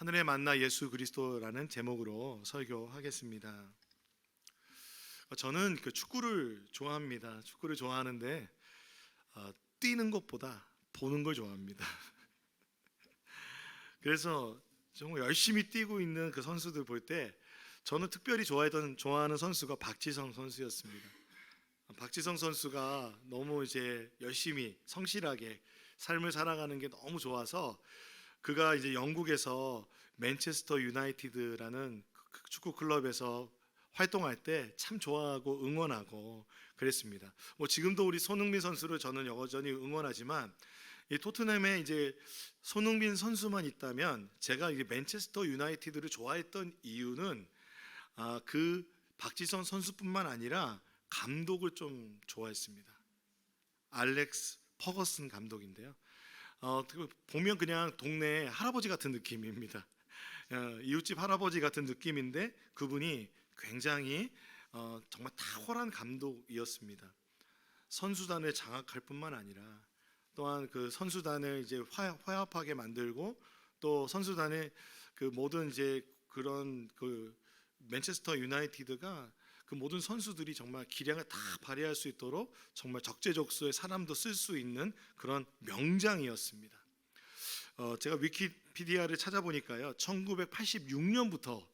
하늘의 만나 예수 그리스도라는 제목으로 설교하겠습니다. 저는 축구를 좋아합니다. 축구를 좋아하는데 뛰는 것보다 보는 걸 좋아합니다. 그래서 정말 열심히 뛰고 있는 그 선수들 볼 때 저는 특별히 좋아하는 선수가 박지성 선수였습니다. 박지성 선수가 너무 이제 열심히 성실하게 삶을 살아가는 게 너무 좋아서 그가 이제 영국에서 맨체스터 유나이티드라는 축구 클럽에서 활동할 때 참 좋아하고 응원하고 그랬습니다. 지금도 우리 손흥민 선수를 저는 여전히 응원하지만 이 토트넘에 이제 손흥민 선수만 있다면 제가 이제 맨체스터 유나이티드를 좋아했던 이유는 그 박지성 선수뿐만 아니라 감독을 좀 좋아했습니다. 알렉스 퍼거슨 감독인데요. 보면 그냥 동네 할아버지 같은 느낌입니다. 이웃집 할아버지 같은 느낌인데 그분이 굉장히 정말 탁월한 감독이었습니다. 선수단을 장악할 뿐만 아니라 또한 그 선수단을 이제 화합하게 만들고 또 선수단의 그 모든 이제 그런 그 맨체스터 유나이티드가 그 모든 선수들이 정말 기량을 다 발휘할 수 있도록 정말 적재적소에 사람도 쓸 수 있는 그런 명장이었습니다. 제가 위키피디아를 찾아보니까요, 1986년부터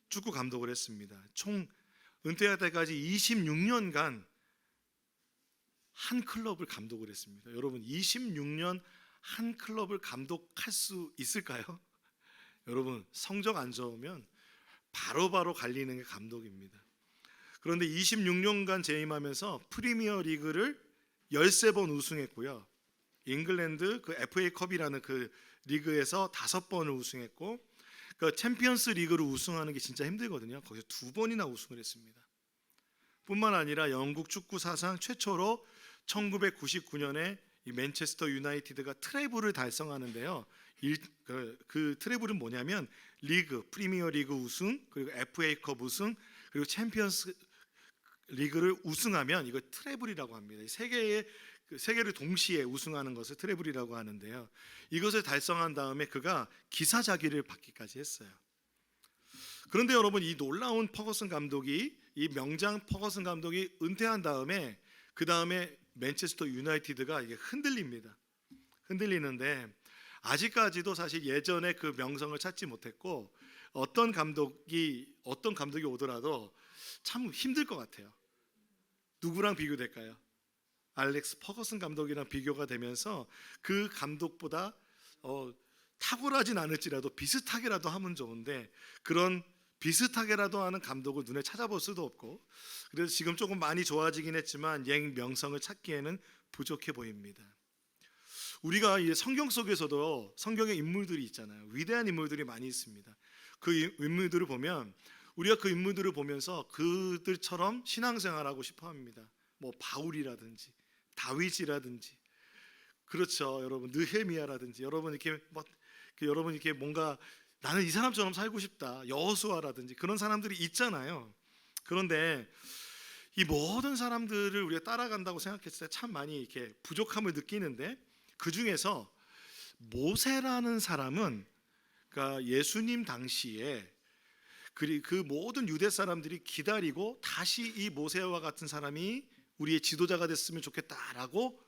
축구 감독을 했습니다. 총 은퇴할 때까지 26년간 한 클럽을 감독을 했습니다. 여러분, 26년 한 클럽을 감독할 수 있을까요? 여러분, 성적 안 좋으면 바로바로 갈리는 게 감독입니다. 그런데 26년간 재임하면서 프리미어 리그를 13번 우승했고요. 잉글랜드 그 FA컵이라는 그 리그에서 5번을 우승했고, 그 챔피언스 리그를 우승하는 게 진짜 힘들거든요. 거기서 2번이나 우승을 했습니다. 뿐만 아니라 영국 축구 사상 최초로 1999년에 이 맨체스터 유나이티드가 트래블을 달성하는데요. 그 트래블은 뭐냐면 리그, 프리미어 리그 우승, 그리고 FA컵 우승, 그리고 챔피언스 리그를 우승하면 이걸 트래블이라고 합니다. 세 개를 동시에 우승하는 것을 트래블이라고 하는데요. 이것을 달성한 다음에 그가 기사자기를 받기까지 했어요. 그런데 여러분, 이 놀라운 퍼거슨 감독이, 이 명장 퍼거슨 감독이 은퇴한 다음에 그 다음에 맨체스터 유나이티드가 이게 흔들리는데 아직까지도 사실 예전의 그 명성을 찾지 못했고 어떤 감독이 오더라도 참 힘들 것 같아요. 누구랑 비교될까요? 알렉스 퍼거슨 감독이랑 비교가 되면서 그 감독보다 탁월하진 않을지라도 비슷하게라도 하면 좋은데 그런 비슷하게라도 하는 감독을 눈에 찾아볼 수도 없고, 그래서 지금 조금 많이 좋아지긴 했지만 옛 명성을 찾기에는 부족해 보입니다. 우리가 이 성경 속에서도 성경의 인물들이 있잖아요. 위대한 인물들이 많이 있습니다. 그 인물들을 보면 우리가 그 인물들을 보면서 그들처럼 신앙생활하고 싶어합니다. 바울이라든지 다윗이라든지, 그렇죠, 여러분, 느헤미야라든지, 여러분 이렇게 뭔가 나는 이 사람처럼 살고 싶다, 여호수아라든지 그런 사람들이 있잖아요. 그런데 이 모든 사람들을 우리가 따라간다고 생각했을 때 참 많이 이렇게 부족함을 느끼는데 그 중에서 모세라는 사람은 그러니까 예수님 당시에 그 모든 유대 사람들이 기다리고 다시 이 모세와 같은 사람이 우리의 지도자가 됐으면 좋겠다라고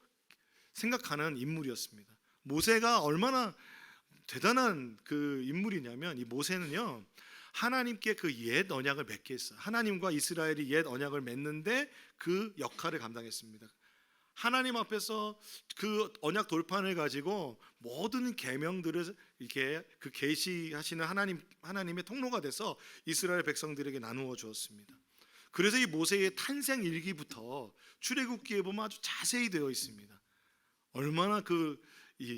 생각하는 인물이었습니다. 모세가 얼마나 대단한 그 인물이냐면 이 모세는요, 하나님께 그 옛 언약을 맺게 했어요. 하나님과 이스라엘이 옛 언약을 맺는데 그 역할을 감당했습니다. 하나님 앞에서 그 언약 돌판을 가지고 모든 계명들을 이렇게 그 계시하시는 하나님의 통로가 돼서 이스라엘 백성들에게 나누어 주었습니다. 그래서 이 모세의 탄생 일기부터 출애굽기에 보면 아주 자세히 되어 있습니다. 얼마나 그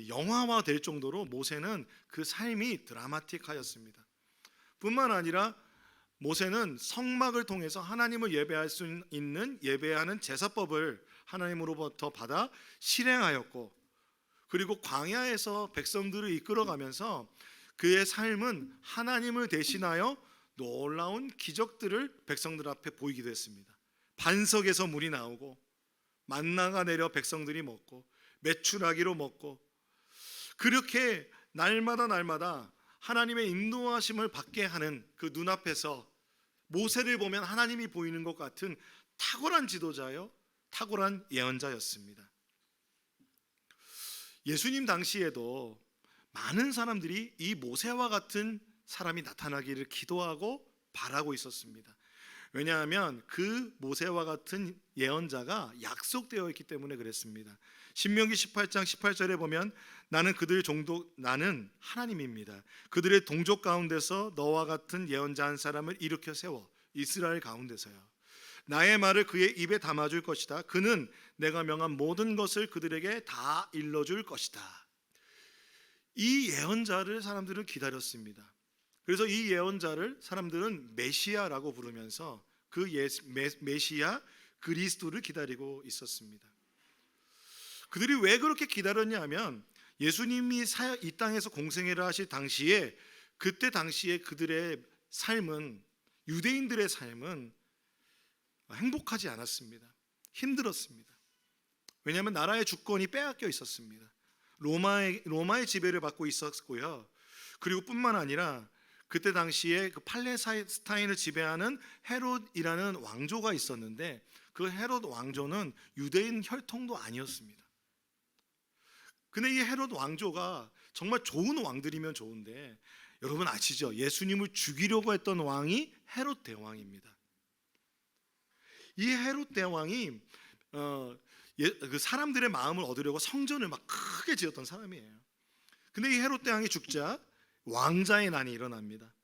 영화화 될 정도로 모세는 그 삶이 드라마틱하였습니다. 뿐만 아니라 모세는 성막을 통해서 하나님을 예배할 수 있는 예배하는 제사법을 하나님으로부터 받아 실행하였고, 그리고 광야에서 백성들을 이끌어가면서 그의 삶은 하나님을 대신하여 놀라운 기적들을 백성들 앞에 보이기도 했습니다. 반석에서 물이 나오고 만나가 내려 백성들이 먹고 메추라기로 먹고, 그렇게 날마다 하나님의 인도하심을 받게 하는 그 눈앞에서 모세를 보면 하나님이 보이는 것 같은 탁월한 지도자요, 탁월한 예언자였습니다. 예수님 당시에도 많은 사람들이 이 모세와 같은 사람이 나타나기를 기도하고 바라고 있었습니다. 왜냐하면 그 모세와 같은 예언자가 약속되어 있기 때문에 그랬습니다. 신명기 18장 18절에 보면 나는 하나님입니다. 그들의 동족 가운데서 너와 같은 예언자 한 사람을 일으켜 세워 이스라엘 가운데서요. 나의 말을 그의 입에 담아줄 것이다. 그는 내가 명한 모든 것을 그들에게 다 일러줄 것이다. 이 예언자를 사람들은 기다렸습니다. 그래서 이 예언자를 사람들은 메시아라고 부르면서 그 메시아 그리스도를 기다리고 있었습니다. 그들이 왜 그렇게 기다렸냐 하면 예수님이 이 땅에서 공생애를 하실 당시에 그때 당시에 그들의 삶은, 유대인들의 삶은 행복하지 않았습니다. 힘들었습니다. 왜냐하면 나라의 주권이 빼앗겨 있었습니다. 로마의 지배를 받고 있었고요. 그리고 뿐만 아니라 그때 당시에 그 팔레스타인을 지배하는 헤롯이라는 왕조가 있었는데 그 헤롯 왕조는 유대인 혈통도 아니었습니다. 근데 이 헤롯 왕조가 정말 좋은 왕들이면 좋은데, 여러분 아시죠? 예수님을 죽이려고 했던 왕이 헤롯 대왕입니다. 이 헤롯 대왕이 그 사람들의 마음을 얻으려고 성전을 막 크게 지었던 사람이에요. 근데 이 헤롯 대왕이 죽자 왕자의 난이 일어납니다.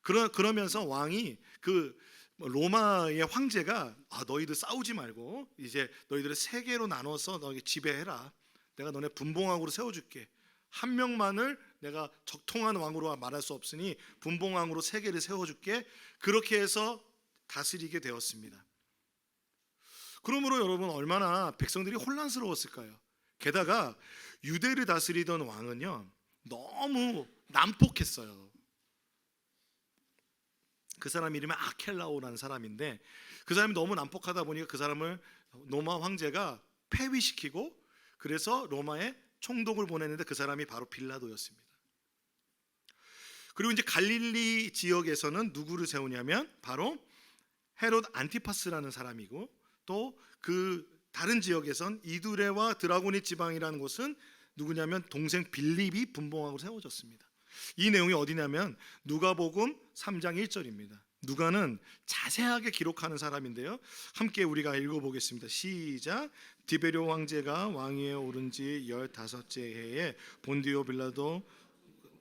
그러면서 왕이 그 로마의 황제가 너희들 싸우지 말고 이제 너희들을 세 개로 나눠서 너희 지배해라. 내가 너네 분봉왕으로 세워줄게. 한 명만을 내가 적통한 왕으로 말할 수 없으니 분봉왕으로 세 개를 세워줄게. 그렇게 해서 다스리게 되었습니다. 그러므로 여러분 얼마나 백성들이 혼란스러웠을까요? 게다가 유대를 다스리던 왕은요 너무 난폭했어요. 그 사람 이름이 아켈라오라는 사람인데 그 사람이 너무 난폭하다 보니까 그 사람을 로마 황제가 폐위시키고 그래서 로마에 총독을 보냈는데 그 사람이 바로 빌라도였습니다. 그리고 이제 갈릴리 지역에서는 누구를 세우냐면 바로 헤롯 안티파스라는 사람이고, 또 그 다른 지역에선 이두레와 드라고니 지방이라는 곳은 누구냐면 동생 빌립이 분봉왕으로 세워졌습니다. 이 내용이 어디냐면 누가복음 3장 1절입니다. 누가는 자세하게 기록하는 사람인데요, 함께 우리가 읽어보겠습니다. 시작. 디베료 황제가 왕위에 오른 지 15째 해에 본디오 빌라도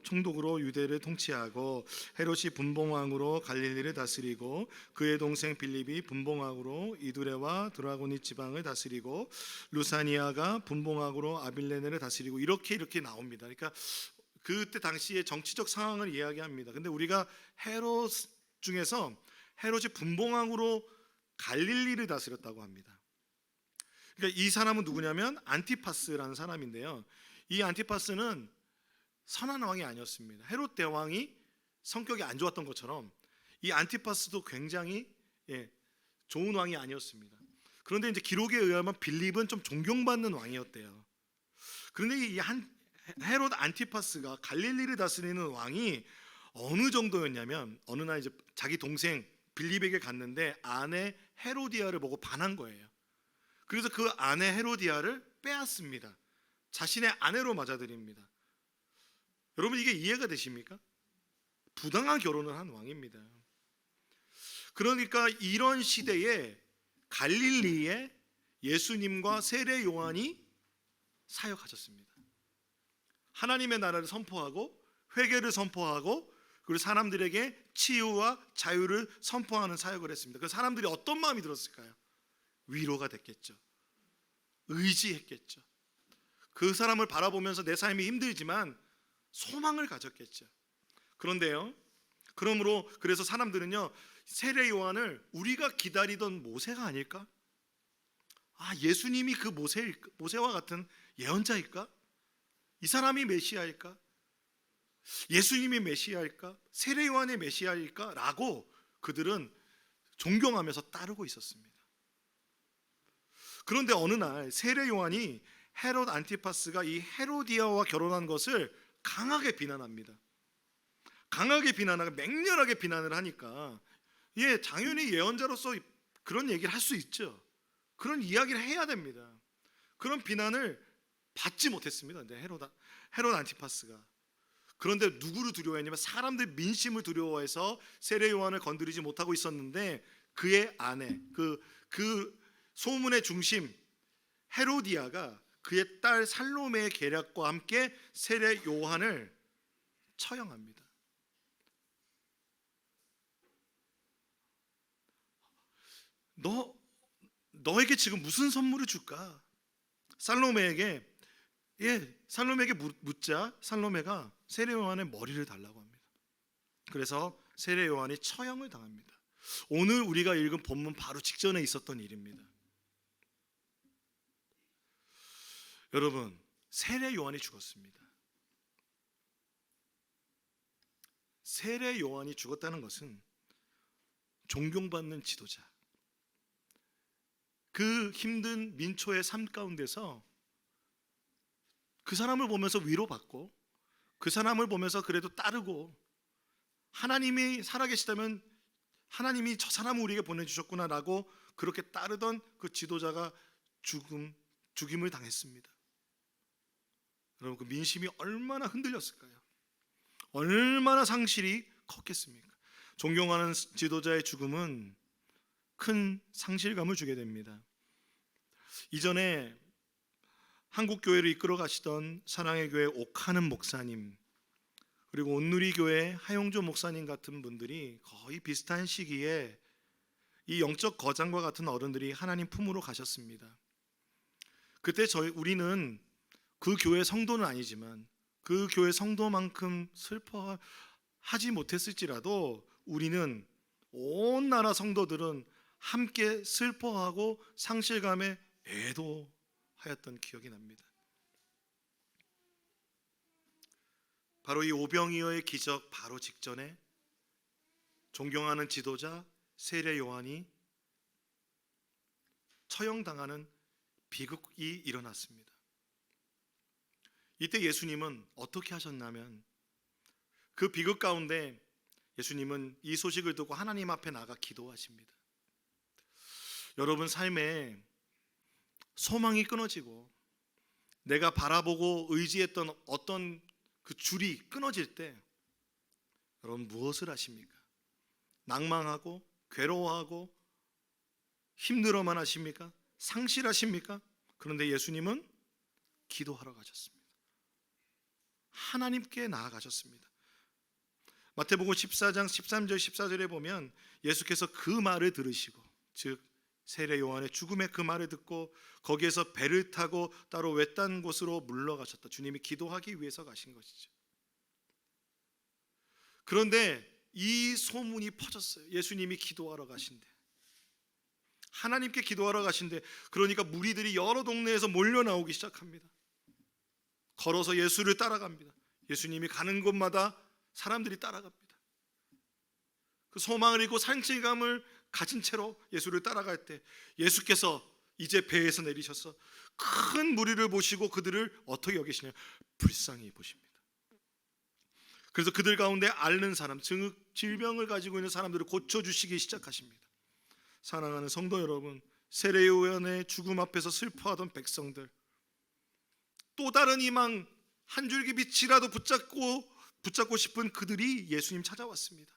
총독으로 유대를 통치하고 헤롯이 분봉왕으로 갈릴리를 다스리고 그의 동생 빌립이 분봉왕으로 이두레와 드라고니 지방을 다스리고 루사니아가 분봉왕으로 아빌레네를 다스리고 이렇게 나옵니다. 그러니까 그때 당시의 정치적 상황을 이야기합니다. 근데 우리가 헤롯 중에서 헤롯이 분봉왕으로 갈릴리를 다스렸다고 합니다. 그러니까 이 사람은 누구냐면 안티파스라는 사람인데요, 이 안티파스는 선한 왕이 아니었습니다. 헤롯 대왕이 성격이 안 좋았던 것처럼 이 안티파스도 굉장히 좋은 왕이 아니었습니다. 그런데 이제 기록에 의하면 빌립은 좀 존경받는 왕이었대요. 그런데 이 헤롯 안티파스가 갈릴리를 다스리는 왕이 어느 정도였냐면 어느 날 이제 자기 동생 빌립에게 갔는데 아내 헤로디아를 보고 반한 거예요. 그래서 그 아내 헤로디아를 빼앗습니다. 자신의 아내로 맞아들입니다. 여러분 이게 이해가 되십니까? 부당한 결혼을 한 왕입니다. 그러니까 이런 시대에 갈릴리에 예수님과 세례 요한이 사역하셨습니다. 하나님의 나라를 선포하고 회개를 선포하고 그리고 사람들에게 치유와 자유를 선포하는 사역을 했습니다. 그 사람들이 어떤 마음이 들었을까요? 위로가 됐겠죠. 의지했겠죠. 그 사람을 바라보면서 내 삶이 힘들지만 소망을 가졌겠죠. 그런데요, 그래서 사람들은요 세례 요한을 우리가 기다리던 모세가 아닐까? 예수님이 그 모세와 같은 예언자일까? 이 사람이 메시아일까? 예수님이 메시아일까? 세례 요한의 메시아일까? 라고 그들은 존경하면서 따르고 있었습니다. 그런데 어느 날 세례 요한이 헤롯 안티파스가 이 헤로디아와 결혼한 것을 강하게 비난합니다. 강하게 비난하고 맹렬하게 비난을 하니까 당연히 예언자로서 그런 얘기를 할 수 있죠. 그런 이야기를 해야 됩니다. 그런 비난을 받지 못했습니다. 헤롯 안티파스가. 그런데 누구를 두려워했냐면 사람들 민심을 두려워해서 세례 요한을 건드리지 못하고 있었는데 그의 아내, 그 소문의 중심 헤로디아가 그의 딸 살로메의 계략과 함께 세례 요한을 처형합니다. 너에게 지금 무슨 선물을 줄까? 살로메에게 묻자 살로메가 세례 요한의 머리를 달라고 합니다. 그래서 세례 요한이 처형을 당합니다. 오늘 우리가 읽은 본문 바로 직전에 있었던 일입니다. 여러분, 세례 요한이 죽었습니다. 세례 요한이 죽었다는 것은 존경받는 지도자, 그 힘든 민초의 삶 가운데서 그 사람을 보면서 위로받고 그 사람을 보면서 그래도 따르고 하나님이 살아계시다면 하나님이 저 사람을 우리에게 보내주셨구나라고 그렇게 따르던 그 지도자가 죽임을 당했습니다. 여러분, 그 민심이 얼마나 흔들렸을까요? 얼마나 상실이 컸겠습니까? 존경하는 지도자의 죽음은 큰 상실감을 주게 됩니다. 이전에 한국 교회를 이끌어 가시던 사랑의 교회 옥하는 목사님, 그리고 온누리 교회 하용조 목사님 같은 분들이 거의 비슷한 시기에 이 영적 거장과 같은 어른들이 하나님 품으로 가셨습니다. 그때 우리는 그 교회 성도는 아니지만 그 교회 성도만큼 슬퍼하지 못했을지라도 우리는 온 나라 성도들은 함께 슬퍼하고 상실감에 애도하였던 기억이 납니다. 바로 이 오병이어의 기적 바로 직전에 존경하는 지도자 세례 요한이 처형당하는 비극이 일어났습니다. 이때 예수님은 어떻게 하셨냐면 그 비극 가운데 예수님은 이 소식을 듣고 하나님 앞에 나가 기도하십니다. 여러분 삶에 소망이 끊어지고 내가 바라보고 의지했던 어떤 그 줄이 끊어질 때 여러분 무엇을 하십니까? 낭망하고 괴로워하고 힘들어만 하십니까? 상실하십니까? 그런데 예수님은 기도하러 가셨습니다. 하나님께 나아가셨습니다. 마태복음 14장 13절 14절에 보면 예수께서 그 말을 들으시고, 즉 세례 요한의 죽음의 그 말을 듣고 거기에서 배를 타고 따로 외딴 곳으로 물러가셨다. 주님이 기도하기 위해서 가신 것이죠. 그런데 이 소문이 퍼졌어요. 예수님이 기도하러 가신대, 하나님께 기도하러 가신대. 그러니까 무리들이 여러 동네에서 몰려 나오기 시작합니다. 걸어서 예수를 따라갑니다. 예수님이 가는 곳마다 사람들이 따라갑니다. 그 소망을 잃고 상실감을 가진 채로 예수를 따라갈 때 예수께서 이제 배에서 내리셔서 큰 무리를 보시고 그들을 어떻게 여기시냐? 불쌍히 보십니다. 그래서 그들 가운데 앓는 사람, 질병을 가지고 있는 사람들을 고쳐주시기 시작하십니다. 사랑하는 성도 여러분, 세례 요한의 죽음 앞에서 슬퍼하던 백성들, 또 다른 희망, 한 줄기 빛이라도 붙잡고 싶은 그들이 예수님 찾아왔습니다.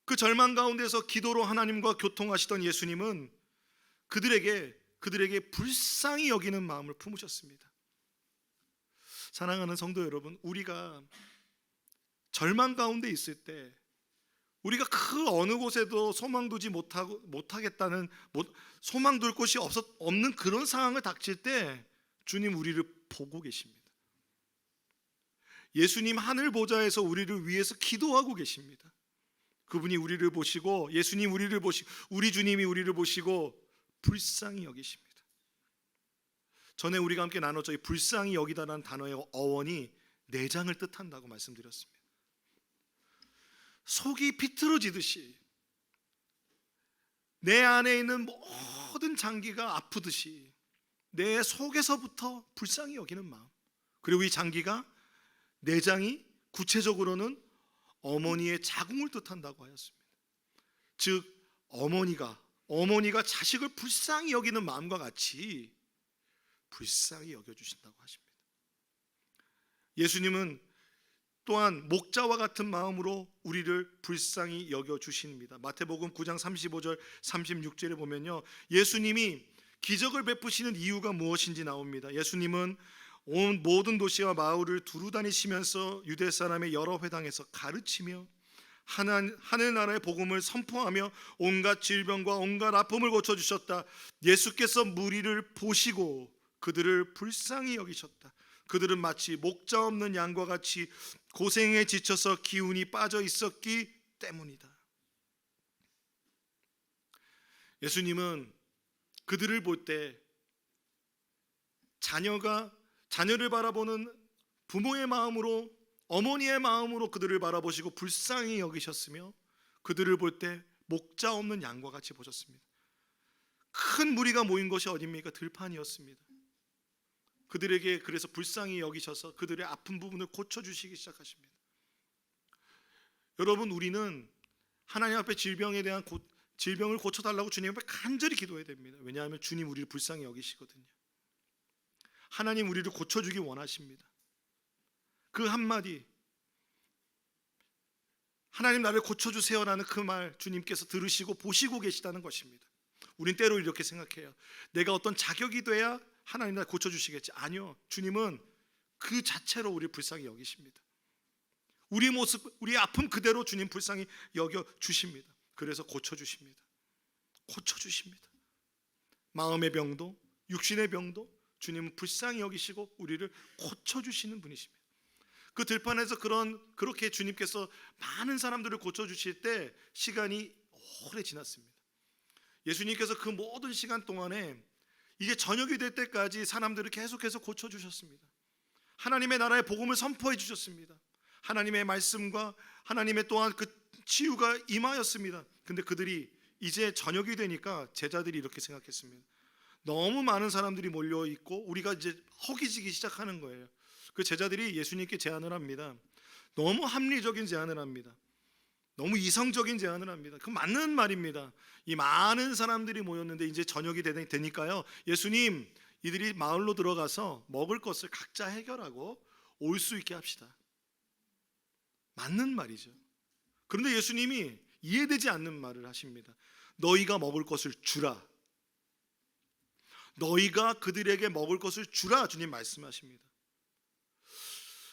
그 절망 가운데서 기도로 하나님과 교통하시던 예수님은 그들에게 불쌍히 여기는 마음을 품으셨습니다. 사랑하는 성도 여러분, 우리가 절망 가운데 있을 때, 우리가 그 어느 곳에도 소망 두지 못하겠다는, 소망 둘 곳이 없는 그런 상황을 닥칠 때 주님 우리를 보고 계십니다. 예수님 하늘 보좌에서 우리를 위해서 기도하고 계십니다. 그분이 우리를 보시고, 예수님 우리를 보시고, 우리 주님이 우리를 보시고 불쌍히 여기십니다. 전에 우리가 함께 나눴죠. 이 불쌍히 여기다라는 단어의 어원이 내장을 뜻한다고 말씀드렸습니다. 속이 비틀어지듯이, 내 안에 있는 모든 장기가 아프듯이 내 속에서부터 불쌍히 여기는 마음, 그리고 이 장기가, 내장이 구체적으로는 어머니의 자궁을 뜻한다고 하였습니다. 즉 어머니가 자식을 불쌍히 여기는 마음과 같이 불쌍히 여겨주신다고 하십니다. 예수님은 또한 목자와 같은 마음으로 우리를 불쌍히 여겨주십니다. 마태복음 9장 35절 36절에 보면요, 예수님이 기적을 베푸시는 이유가 무엇인지 나옵니다. 예수님은 온 모든 도시와 마을을 두루 다니시면서 유대 사람의 여러 회당에서 가르치며 하늘나라의 복음을 선포하며 온갖 질병과 온갖 아픔을 고쳐주셨다. 예수께서 무리를 보시고 그들을 불쌍히 여기셨다. 그들은 마치 목자 없는 양과 같이 고생에 지쳐서 기운이 빠져 있었기 때문이다. 예수님은 그들을 볼 때 자녀를 바라보는 부모의 마음으로, 어머니의 마음으로 그들을 바라보시고 불쌍히 여기셨으며, 그들을 볼 때 목자 없는 양과 같이 보셨습니다. 큰 무리가 모인 것이 어디입니까? 들판이었습니다. 그들에게 그래서 불쌍히 여기셔서 그들의 아픈 부분을 고쳐주시기 시작하십니다. 여러분, 우리는 하나님 앞에 질병을 고쳐달라고 주님 앞에 간절히 기도해야 됩니다. 왜냐하면 주님 우리를 불쌍히 여기시거든요. 하나님 우리를 고쳐주기 원하십니다. 그 한마디, 하나님 나를 고쳐주세요라는 그 말 주님께서 들으시고 보시고 계시다는 것입니다. 우린 때로 이렇게 생각해요. 내가 어떤 자격이 돼야 하나님 날 고쳐주시겠지. 아니요, 주님은 그 자체로 우리를 불쌍히 여기십니다. 우리 모습, 우리 아픔 그대로 주님 불쌍히 여겨주십니다. 그래서 고쳐주십니다. 마음의 병도 육신의 병도 주님은 불쌍히 여기시고 우리를 고쳐주시는 분이십니다. 그 들판에서 그렇게 주님께서 많은 사람들을 고쳐주실 때 시간이 오래 지났습니다. 예수님께서 그 모든 시간 동안에 이제 저녁이 될 때까지 사람들을 계속해서 고쳐주셨습니다. 하나님의 나라의 복음을 선포해 주셨습니다. 하나님의 말씀과 하나님의 또한 그 치유가 임하였습니다. 근데 그들이 이제 저녁이 되니까 제자들이 이렇게 생각했습니다. 너무 많은 사람들이 몰려 있고 우리가 이제 허기지기 시작하는 거예요. 그 제자들이 예수님께 제안을 합니다. 너무 합리적인 제안을 합니다. 너무 이성적인 제안을 합니다. 그 맞는 말입니다. 이 많은 사람들이 모였는데 이제 저녁이 되니까요, 예수님, 이들이 마을로 들어가서 먹을 것을 각자 해결하고 올 수 있게 합시다. 맞는 말이죠. 그런데 예수님이 이해되지 않는 말을 하십니다. 너희가 먹을 것을 주라. 너희가 그들에게 먹을 것을 주라, 주님 말씀하십니다.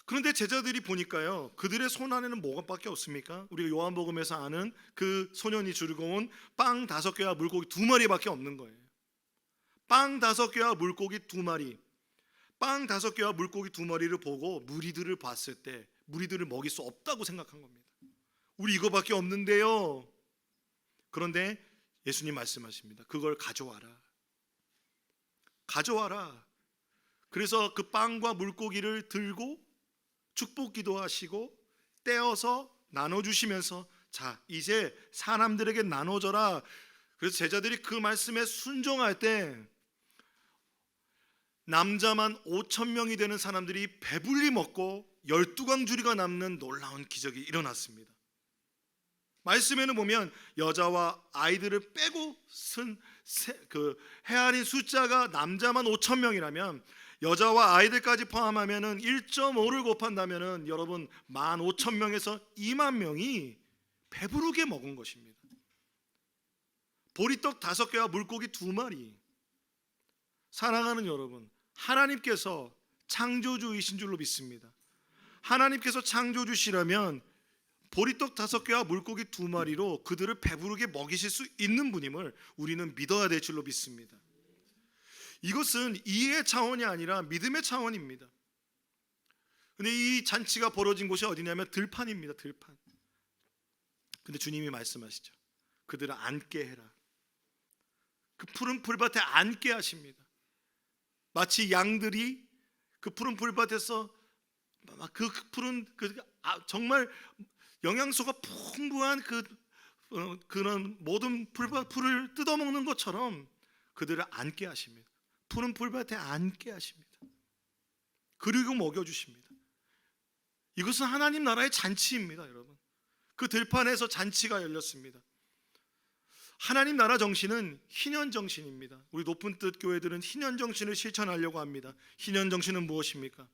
그런데 제자들이 보니까요, 그들의 손 안에는 뭐가밖에 없습니까? 우리가 요한복음에서 아는 그 소년이 들고 온 빵 5개와 물고기 2마리밖에 없는 거예요. 빵 5개와 물고기 2마리. 빵 5개와 물고기 2마리를 보고 무리들을 봤을 때 무리들을 먹일 수 없다고 생각한 겁니다. 우리 이거밖에 없는데요. 그런데 예수님 말씀하십니다. 그걸 가져와라. 그래서 그 빵과 물고기를 들고 축복 기도하시고 떼어서 나눠주시면서, 자, 이제 사람들에게 나눠줘라. 그래서 제자들이 그 말씀에 순종할 때 남자만 5,000명이 되는 사람들이 배불리 먹고 12광주리가 남는 놀라운 기적이 일어났습니다. 말씀에는 보면 여자와 아이들을 빼고 헤아린 숫자가 남자만 5,000명이라면 여자와 아이들까지 포함하면은 1.5를 곱한다면은 여러분 15,000명에서 2만 명이 배부르게 먹은 것입니다. 보리떡 5개와 물고기 2마리. 사랑하는 여러분, 하나님께서 창조주이신 줄로 믿습니다. 하나님께서 창조주시라면 보리떡 5개와 물고기 2마리로 그들을 배부르게 먹이실 수 있는 분임을 우리는 믿어야 될 줄로 믿습니다. 이것은 이해의 차원이 아니라 믿음의 차원입니다. 근데 이 잔치가 벌어진 곳이 어디냐면 들판입니다. 들판. 근데 주님이 말씀하시죠. 그들을 앉게 해라. 그 푸른 풀밭에 앉게 하십니다. 마치 양들이 그 푸른 풀밭에서 그 푸른 정말 영양소가 풍부한 그런 모든 풀을 뜯어먹는 것처럼 그들을 앉게 하십니다. 푸른 풀밭에 앉게 하십니다. 그리고 먹여주십니다. 이것은 하나님 나라의 잔치입니다, 여러분. 그 들판에서 잔치가 열렸습니다. 하나님 나라 정신은 희년 정신입니다. 우리 높은 뜻 교회들은 희년 정신을 실천하려고 합니다. 희년 정신은 무엇입니까?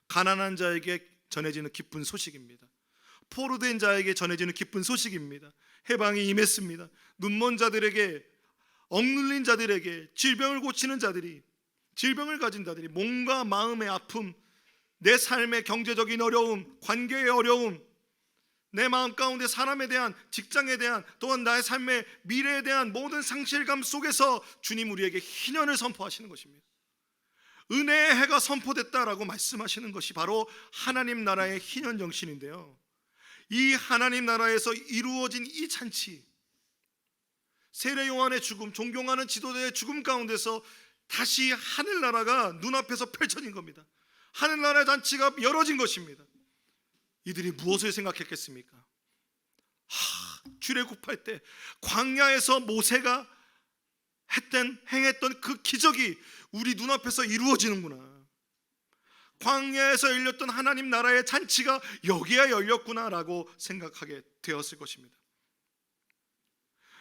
가난한 자에게 전해지는 기쁜 소식입니다. 포로된 자에게 전해지는 기쁜 소식입니다. 해방이 임했습니다. 눈먼 자들에게, 억눌린 자들에게, 질병을 고치는 자들이, 질병을 가진 자들이, 몸과 마음의 아픔, 내 삶의 경제적인 어려움, 관계의 어려움, 내 마음 가운데 사람에 대한, 직장에 대한, 또한 나의 삶의 미래에 대한 모든 상실감 속에서 주님 우리에게 희년을 선포하시는 것입니다. 은혜의 해가 선포됐다라고 말씀하시는 것이 바로 하나님 나라의 희년 정신인데요, 이 하나님 나라에서 이루어진 이 잔치, 세례 요한의 죽음, 존경하는 지도자의 죽음 가운데서 다시 하늘나라가 눈앞에서 펼쳐진 겁니다. 하늘나라의 잔치가 열어진 것입니다. 이들이 무엇을 생각했겠습니까? 출애굽할 때 광야에서 모세가 행했던 그 기적이 우리 눈앞에서 이루어지는구나. 광야에서 열렸던 하나님 나라의 잔치가 여기에 열렸구나라고 생각하게 되었을 것입니다.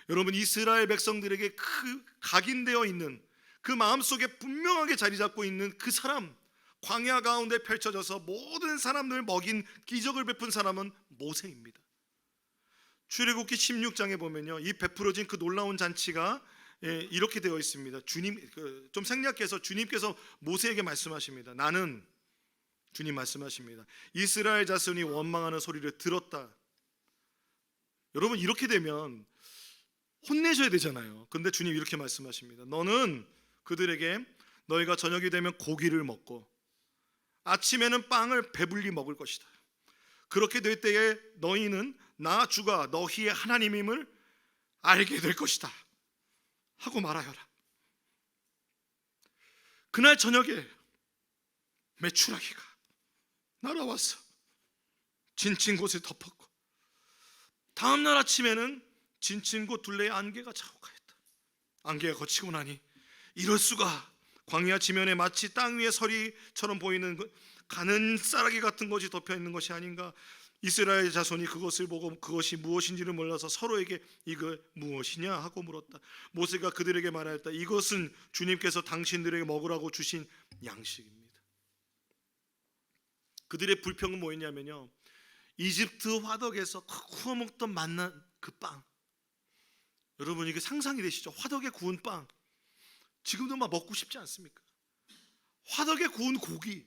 여러분, 이스라엘 백성들에게 그 각인되어 있는, 그 마음속에 분명하게 자리 잡고 있는 그 사람, 광야 가운데 펼쳐져서 모든 사람들 먹인 기적을 베푼 사람은 모세입니다. 출애굽기 16장에 보면요, 이 베풀어진 그 놀라운 잔치가 이렇게 되어 있습니다. 좀 생략해서 주님께서 모세에게 말씀하십니다. 나는, 주님 말씀하십니다, 이스라엘 자손이 원망하는 소리를 들었다. 여러분, 이렇게 되면 혼내셔야 되잖아요. 근데 주님 이렇게 말씀하십니다. 너는 그들에게 너희가 저녁이 되면 고기를 먹고 아침에는 빵을 배불리 먹을 것이다. 그렇게 될 때에 너희는 나 주가 너희의 하나님임을 알게 될 것이다 하고 말하여라. 그날 저녁에 메추라기가 날아와서 진친 곳을 덮었고, 다음날 아침에는 진친 곳 둘레에 안개가 자욱하였다. 안개가 거치고 나니 이럴 수가, 광야 지면에 마치 땅 위에 서리처럼 보이는 가는 쌀아기 같은 것이 덮여 있는 것이 아닌가. 이스라엘 자손이 그것을 보고 그것이 무엇인지를 몰라서 서로에게 이거 무엇이냐 하고 물었다. 모세가 그들에게 말하였다. 이것은 주님께서 당신들에게 먹으라고 주신 양식입니다. 그들의 불평은 뭐였냐면요, 이집트 화덕에서 구워 먹던 만나 그 빵, 여러분 이게 상상이 되시죠? 화덕에 구운 빵, 지금도 막 먹고 싶지 않습니까? 화덕에 구운 고기,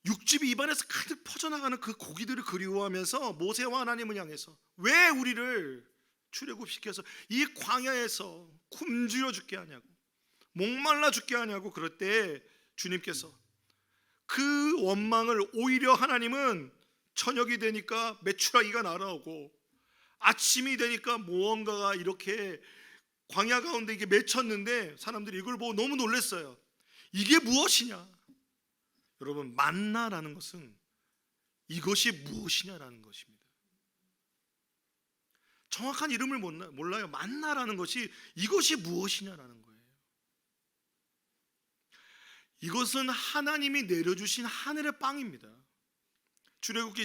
육즙이 입안에서 가득 퍼져나가는 그 고기들을 그리워하면서 모세와 하나님을 향해서 왜 우리를 출애굽시켜서 이 광야에서 굶주려 죽게 하냐고, 목말라 죽게 하냐고 그럴 때 주님께서 그 원망을, 오히려 하나님은 저녁이 되니까 메추라기가 날아오고 아침이 되니까 무언가가 이렇게 광야 가운데 이게 맺혔는데 사람들이 이걸 보고 너무 놀랐어요. 이게 무엇이냐? 여러분, 만나라는 것은 이것이 무엇이냐라는 것입니다. 정확한 이름을 몰라요. 만나라는 것이 이것이 무엇이냐라는 거예요. 이것은 하나님이 내려주신 하늘의 빵입니다. 출애굽기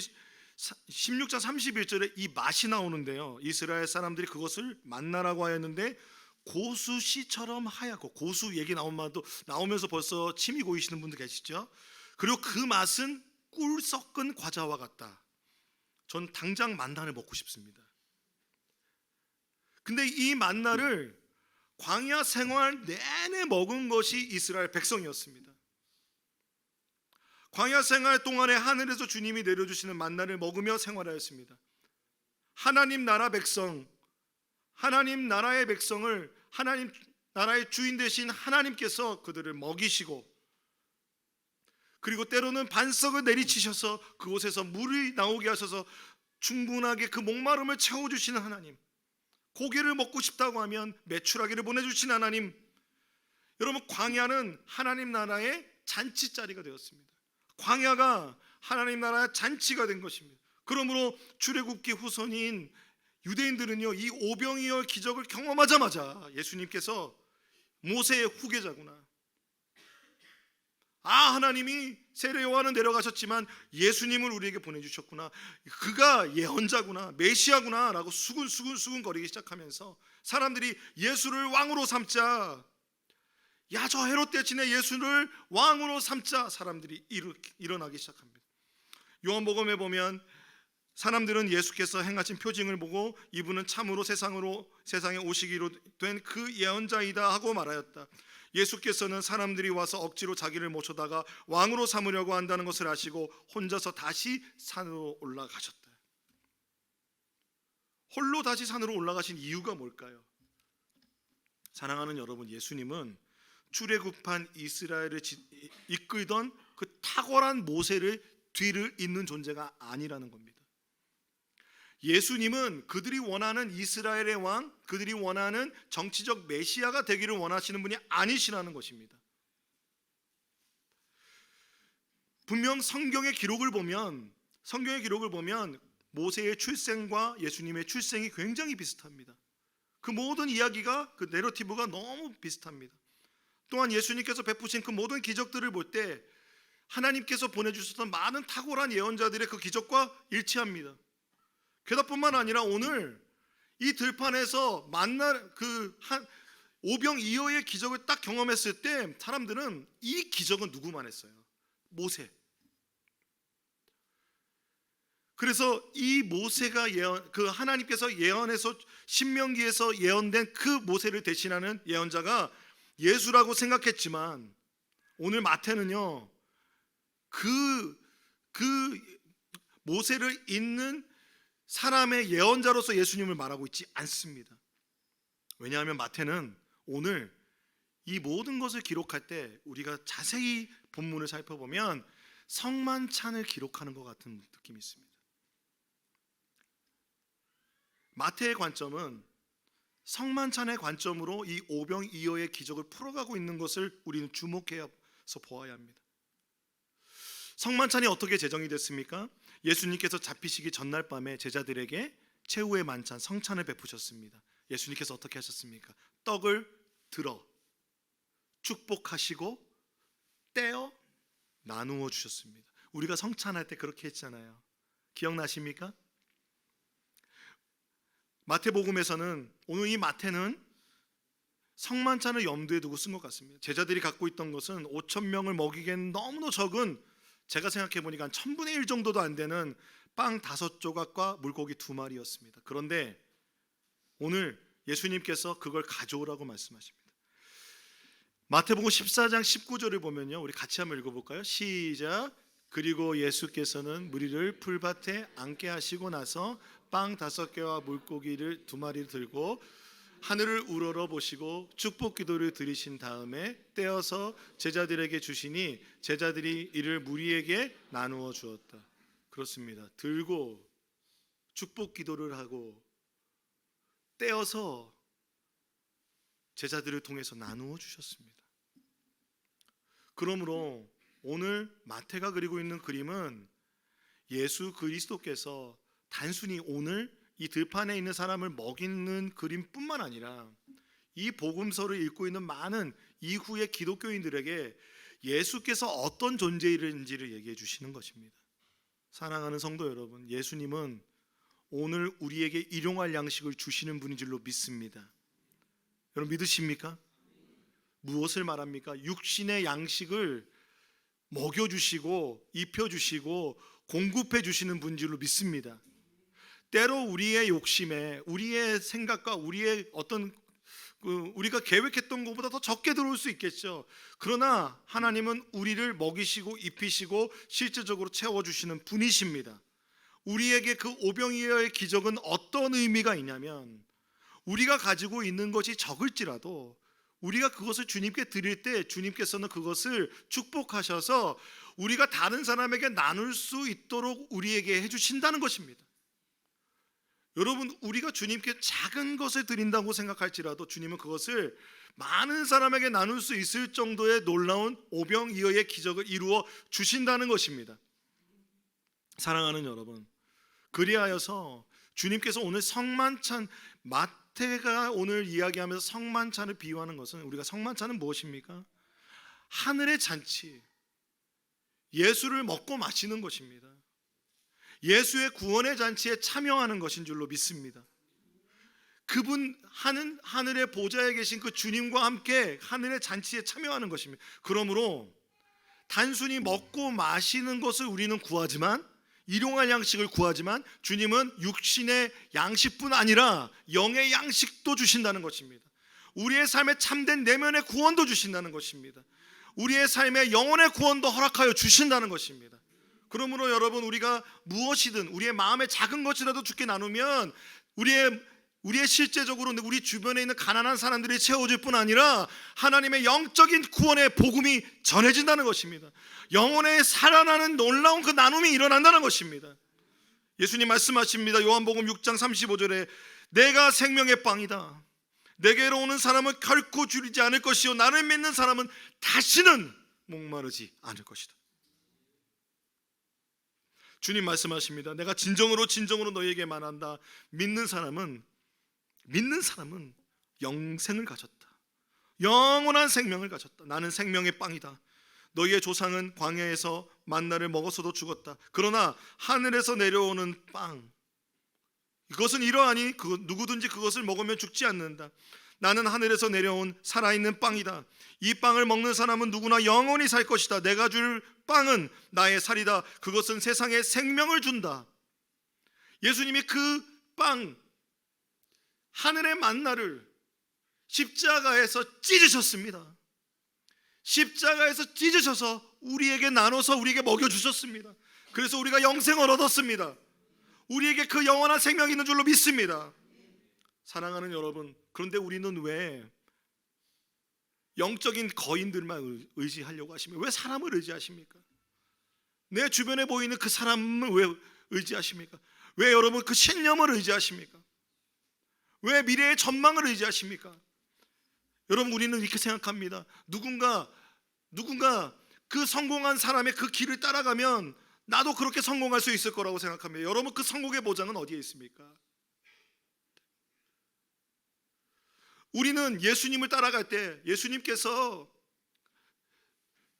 16장 31절에 이 맛이 나오는데요, 이스라엘 사람들이 그것을 만나라고 하였는데 고수씨처럼 하얗고, 고수 얘기 나오면서 벌써 침이 고이시는 분들 계시죠? 그리고 그 맛은 꿀 섞은 과자와 같다. 전 당장 만나를 먹고 싶습니다. 근데 이 만나를 광야 생활 내내 먹은 것이 이스라엘 백성이었습니다. 광야 생활 동안에 하늘에서 주님이 내려주시는 만나를 먹으며 생활하였습니다. 하나님 나라 백성, 하나님 나라의 백성을 하나님 나라의 주인 되신 하나님께서 그들을 먹이시고, 그리고 때로는 반석을 내리치셔서 그곳에서 물이 나오게 하셔서 충분하게 그 목마름을 채워주시는 하나님, 고기를 먹고 싶다고 하면 메추라기를 보내주신 하나님. 여러분, 광야는 하나님 나라의 잔치자리가 되었습니다. 광야가 하나님 나라의 잔치가 된 것입니다. 그러므로 출애굽기 후손인 유대인들은요, 이 오병이어 기적을 경험하자마자 예수님께서 모세의 후계자구나, 하나님이 세례 요한은 내려가셨지만 예수님을 우리에게 보내주셨구나, 그가 예언자구나, 메시아구나 라고 수근수근 거리기 시작하면서 사람들이 예수를 왕으로 삼자, 야 저 헤롯 대신에 예수를 왕으로 삼자, 사람들이 일어나기 시작합니다. 요한복음에 보면 사람들은 예수께서 행하신 표징을 보고 이분은 참으로 세상에 오시기로 된 그 예언자이다 하고 말하였다. 예수께서는 사람들이 와서 억지로 자기를 모셔다가 왕으로 삼으려고 한다는 것을 아시고 혼자서 다시 산으로 올라가셨다. 홀로 다시 산으로 올라가신 이유가 뭘까요? 사랑하는 여러분, 예수님은 출애굽한 이스라엘을 이끌던 그 탁월한 모세를 뒤를 잇는 존재가 아니라는 겁니다. 예수님은 그들이 원하는 이스라엘의 왕, 그들이 원하는 정치적 메시아가 되기를 원하시는 분이 아니시라는 것입니다. 분명 성경의 기록을 보면 모세의 출생과 예수님의 출생이 굉장히 비슷합니다. 그 모든 이야기가, 그 내러티브가 너무 비슷합니다. 또한 예수님께서 베푸신 그 모든 기적들을 볼 때 하나님께서 보내주셨던 많은 탁월한 예언자들의 그 기적과 일치합니다. 게다뿐만 아니라 오늘 이 들판에서 만날 그 오병이어의 기적을 딱 경험했을 때 사람들은 이 기적은 누구만 했어요? 모세. 그래서 이 모세가 그 하나님께서 예언해서 신명기에서 예언된 그 모세를 대신하는 예언자가 예수라고 생각했지만 오늘 마태는요, 그 모세를 잇는 사람의 예언자로서 예수님을 말하고 있지 않습니다. 왜냐하면 마태는 오늘 이 모든 것을 기록할 때 우리가 자세히 본문을 살펴보면 성만찬을 기록하는 것 같은 느낌이 있습니다. 마태의 관점은 성만찬의 관점으로 이 오병이어의 기적을 풀어가고 있는 것을 우리는 주목해서 보아야 합니다. 성만찬이 어떻게 제정이 됐습니까? 예수님께서 잡히시기 전날 밤에 제자들에게 최후의 만찬 성찬을 베푸셨습니다. 예수님께서 어떻게 하셨습니까? 떡을 들어 축복하시고 떼어 나누어 주셨습니다. 우리가 성찬할 때 그렇게 했잖아요. 기억나십니까? 마태복음에서는 오늘 이 마태는 성만찬을 염두에 두고 쓴 것 같습니다. 제자들이 갖고 있던 것은 5,000명을 먹이기엔 너무나 적은, 제가 생각해 보니까 한 1000분의 1 정도도 안 되는 빵 5조각과 물고기 2마리였습니다. 그런데 오늘 예수님께서 그걸 가져오라고 말씀하십니다. 마태복음 14장 19절을 보면요, 우리 같이 한번 읽어볼까요? 시작. 그리고 예수께서는 무리를 풀밭에 앉게 하시고 나서 빵 5개와 물고기를 2마리를 들고 하늘을 우러러 보시고 축복 기도를 드리신 다음에 떼어서 제자들에게 주시니 제자들이 이를 무리에게 나누어 주었다. 그렇습니다. 들고 축복 기도를 하고 떼어서 제자들을 통해서 나누어 주셨습니다. 그러므로 오늘 마태가 그리고 있는 그림은 예수 그리스도께서 단순히 오늘 이 들판에 있는 사람을 먹이는 그림뿐만 아니라 이 복음서를 읽고 있는 많은 이후의 기독교인들에게 예수께서 어떤 존재인지를 얘기해 주시는 것입니다. 사랑하는 성도 여러분, 예수님은 오늘 우리에게 일용할 양식을 주시는 분인 줄로 믿습니다. 여러분 믿으십니까? 무엇을 말합니까? 육신의 양식을 먹여주시고 입혀주시고 공급해주시는 분인 줄로 믿습니다. 때로 우리의 욕심에, 우리의 생각과 우리의 어떤 우리가 계획했던 것보다 더 적게 들어올 수 있겠죠. 그러나 하나님은 우리를 먹이시고 입히시고 실제적으로 채워주시는 분이십니다. 우리에게 그 오병이어의 기적은 어떤 의미가 있냐면, 우리가 가지고 있는 것이 적을지라도 우리가 그것을 주님께 드릴 때 주님께서는 그것을 축복하셔서 우리가 다른 사람에게 나눌 수 있도록 우리에게 해주신다는 것입니다. 여러분, 우리가 주님께 작은 것을 드린다고 생각할지라도 주님은 그것을 많은 사람에게 나눌 수 있을 정도의 놀라운 오병이어의 기적을 이루어 주신다는 것입니다. 사랑하는 여러분, 그리하여서 주님께서 오늘 성만찬, 마태가 오늘 이야기하면서 성만찬을 비유하는 것은, 우리가 성만찬은 무엇입니까? 하늘의 잔치, 예수를 먹고 마시는 것입니다. 예수의 구원의 잔치에 참여하는 것인 줄로 믿습니다. 그분 하늘의 보좌에 계신 그 주님과 함께 하늘의 잔치에 참여하는 것입니다. 그러므로 단순히 먹고 마시는 것을 우리는 구하지만, 일용할 양식을 구하지만, 주님은 육신의 양식뿐 아니라 영의 양식도 주신다는 것입니다. 우리의 삶에 참된 내면의 구원도 주신다는 것입니다. 우리의 삶에 영혼의 구원도 허락하여 주신다는 것입니다. 그러므로 여러분, 우리가 무엇이든 우리의 마음의 작은 것이라도 주께 나누면 우리의 실제적으로 우리 주변에 있는 가난한 사람들이 채워질 뿐 아니라 하나님의 영적인 구원의 복음이 전해진다는 것입니다. 영혼에 살아나는 놀라운 그 나눔이 일어난다는 것입니다. 예수님 말씀하십니다. 요한복음 6장 35절에 내가 생명의 빵이다. 내게로 오는 사람은 결코 줄이지 않을 것이요 나를 믿는 사람은 다시는 목마르지 않을 것이다. 주님 말씀하십니다. 내가 진정으로 너희에게 말한다. 믿는 사람은 영생을 가졌다. 영원한 생명을 가졌다. 나는 생명의 빵이다. 너희의 조상은 광야에서 만나를 먹어서도 죽었다. 그러나 하늘에서 내려오는 빵, 이것은 이러하니 누구든지 그것을 먹으면 죽지 않는다. 나는 하늘에서 내려온 살아있는 빵이다. 이 빵을 먹는 사람은 누구나 영원히 살 것이다. 내가 줄 빵은 나의 살이다. 그것은 세상에 생명을 준다. 예수님이 그 빵, 하늘의 만나를 십자가에서 찢으셨습니다. 십자가에서 찢으셔서 우리에게 나눠서 우리에게 먹여주셨습니다. 그래서 우리가 영생을 얻었습니다. 우리에게 그 영원한 생명이 있는 줄로 믿습니다. 사랑하는 여러분, 그런데 우리는 왜 영적인 거인들만 의지하려고 하십니까? 왜 사람을 의지하십니까? 내 주변에 보이는 그 사람을 왜 의지하십니까? 왜 여러분 그 신념을 의지하십니까? 왜 미래의 전망을 의지하십니까? 여러분, 우리는 이렇게 생각합니다. 누군가 그 성공한 사람의 그 길을 따라가면 나도 그렇게 성공할 수 있을 거라고 생각합니다. 여러분, 그 성공의 보장은 어디에 있습니까? 우리는 예수님을 따라갈 때 예수님께서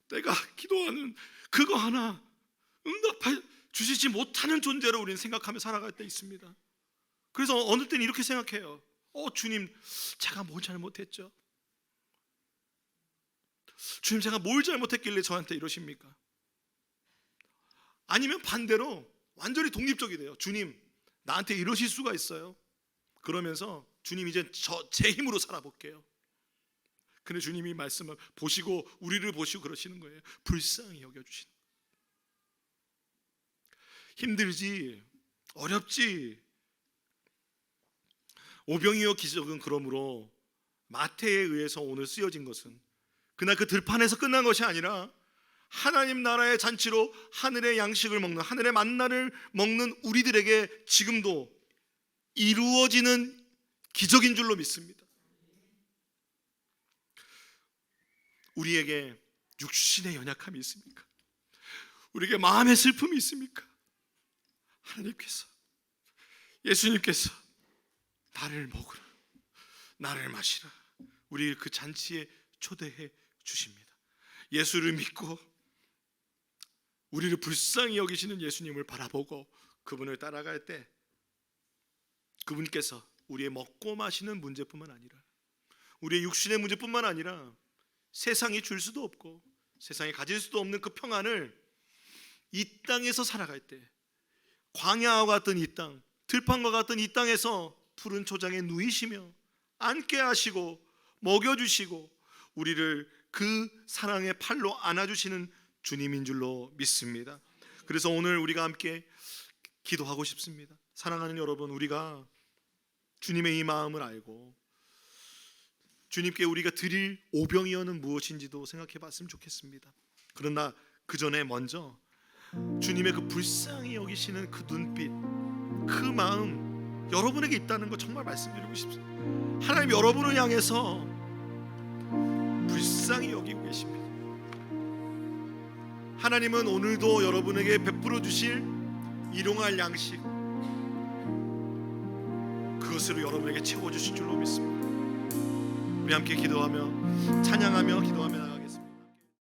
내가 기도하는 그거 하나 응답해 주시지 못하는 존재로 우리는 생각하며 살아갈 때 있습니다. 그래서 어느 때는 이렇게 생각해요. 주님, 제가 뭘 잘못했죠? 주님, 제가 뭘 잘못했길래 저한테 이러십니까? 아니면 반대로 완전히 독립적이 돼요. 주님, 나한테 이러실 수가 있어요? 그러면서 주님, 이제 제 힘으로 살아볼게요. 근데 주님이 말씀을 보시고 우리를 보시고 그러시는 거예요. 불쌍히 여겨주시는 거예요. 힘들지, 어렵지. 오병이어 기적은 그러므로 마태에 의해서 오늘 쓰여진 것은 그날 그 들판에서 끝난 것이 아니라 하나님 나라의 잔치로 하늘의 양식을 먹는, 하늘의 만나를 먹는 우리들에게 지금도 이루어지는 기적인 줄로 믿습니다. 우리에게 육신의 연약함이 있습니까? 우리에게 마음의 슬픔이 있습니까? 하나님께서, 예수님께서 나를 먹으라, 나를 마시라, 우리 그 잔치에 초대해 주십니다. 예수를 믿고 우리를 불쌍히 여기시는 예수님을 바라보고 그분을 따라갈 때 그분께서 우리의 먹고 마시는 문제뿐만 아니라 우리의 육신의 문제뿐만 아니라 세상이 줄 수도 없고 세상이 가질 수도 없는 그 평안을 이 땅에서 살아갈 때 광야와 같은 이 땅, 들판과 같은 이 땅에서 푸른 초장에 누이시며 앉게 하시고 먹여주시고 우리를 그 사랑의 팔로 안아주시는 주님인 줄로 믿습니다. 그래서 오늘 우리가 함께 기도하고 싶습니다. 사랑하는 여러분, 우리가 주님의 이 마음을 알고 주님께 우리가 드릴 오병이어는 무엇인지도 생각해 봤으면 좋겠습니다. 그러나 그 전에 먼저 주님의 그 불쌍히 여기시는 그 눈빛, 그 마음 여러분에게 있다는 거 정말 말씀드리고 싶습니다. 하나님 여러분을 향해서 불쌍히 여기고 계십니다. 하나님은 오늘도 여러분에게 베풀어 주실 일용할 양식, 그것으로 여러분에게 채워주실 줄로 믿습니다. 우리 함께 기도하며 찬양하며 기도하며